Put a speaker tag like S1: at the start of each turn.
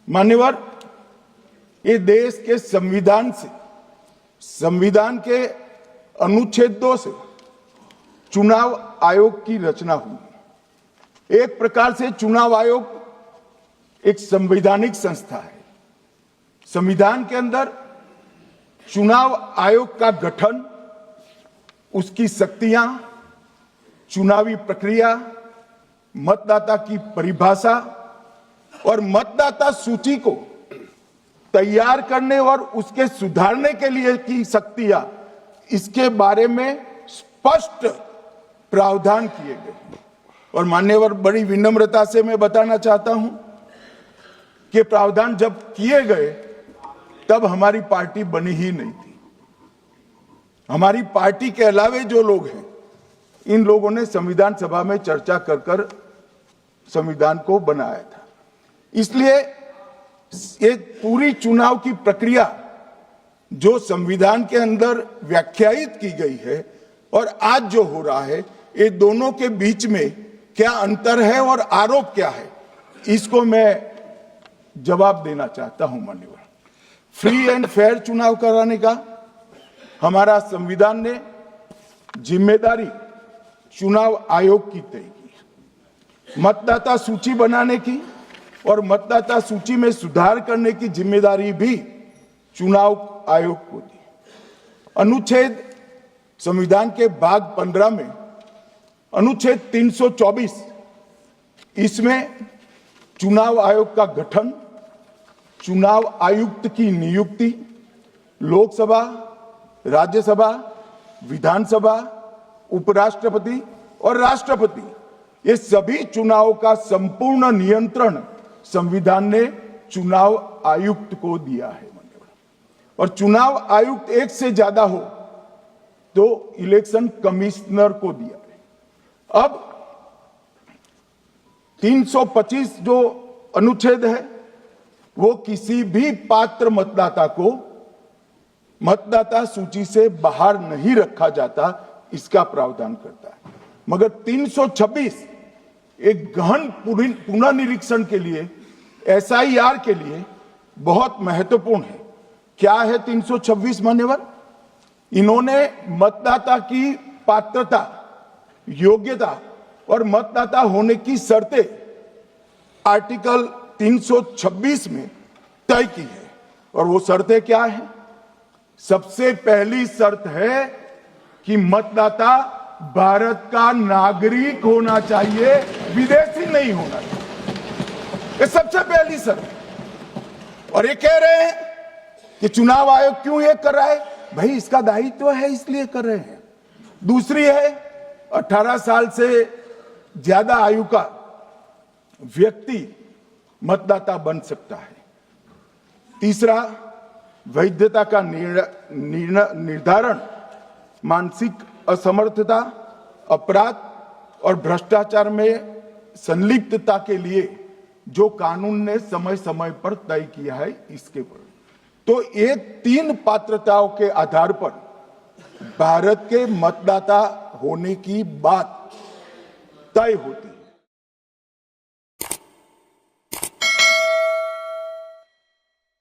S1: मान्यवर, ये देश के संविधान से, संविधान के अनुच्छेद 2 से चुनाव आयोग की रचना हुई। एक प्रकार से चुनाव आयोग एक संवैधानिक संस्था है। संविधान के अंदर चुनाव आयोग का गठन, उसकी शक्तियां, चुनावी प्रक्रिया, मतदाता की परिभाषा और मतदाता सूची को तैयार करने और उसके सुधारने के लिए की शक्तियां, इसके बारे में स्पष्ट प्रावधान किए गए। और मान्यवर, बड़ी विनम्रता से मैं बताना चाहता हूं कि प्रावधान जब किए गए तब हमारी पार्टी बनी ही नहीं थी। हमारी पार्टी के अलावे जो लोग हैं, इन लोगों ने संविधान सभा में चर्चा कर संविधान को बनाया था। इसलिए एक पूरी चुनाव की प्रक्रिया जो संविधान के अंदर व्याख्यायित की गई है और आज जो हो रहा है, ये दोनों के बीच में क्या अंतर है और आरोप क्या है, इसको मैं जवाब देना चाहता हूं। माननीय, फ्री एंड फेयर चुनाव कराने का हमारा संविधान ने जिम्मेदारी चुनाव आयोग की तय की। मतदाता सूची बनाने की और मतदाता सूची में सुधार करने की जिम्मेदारी भी चुनाव आयोग को दी। अनुच्छेद संविधान के भाग 15 में अनुच्छेद 324, इसमें चुनाव आयोग का गठन, चुनाव आयुक्त की नियुक्ति, लोकसभा, राज्यसभा, विधानसभा, उपराष्ट्रपति और राष्ट्रपति, ये सभी चुनाव का संपूर्ण नियंत्रण संविधान ने चुनाव आयुक्त को दिया है। और चुनाव आयुक्त एक से ज्यादा हो तो इलेक्शन कमिश्नर को दिया है। अब 325 जो अनुच्छेद है, वो किसी भी पात्र मतदाता को मतदाता सूची से बाहर नहीं रखा जाता, इसका प्रावधान करता है। मगर 326 एक गहन पुनर्निरीक्षण के लिए, एसआईआर के लिए बहुत महत्वपूर्ण है। क्या है 326? मान्यवर, इन्होंने मतदाता की पात्रता, योग्यता और मतदाता होने की शर्तें आर्टिकल 326 में तय की है। और वो शर्तें क्या है? सबसे पहली शर्त है कि मतदाता भारत का नागरिक होना चाहिए, विदेशी नहीं होना चाहिए। ये सबसे पहली शर्त है। और ये कह रहे हैं कि चुनाव आयोग क्यों ये कर रहा है? भाई, इसका दायित्व है, इसलिए कर रहे हैं। दूसरी है, 18 साल से ज्यादा आयु का व्यक्ति मतदाता बन सकता है। तीसरा, वैधता का निर्धारण मानसिक असमर्थता, अपराध और भ्रष्टाचार में संलिप्तता के लिए जो कानून ने समय समय पर तय किया है, इसके पर। तो ये 3 पात्रताओं के आधार पर भारत के मतदाता होने की बात तय होती है।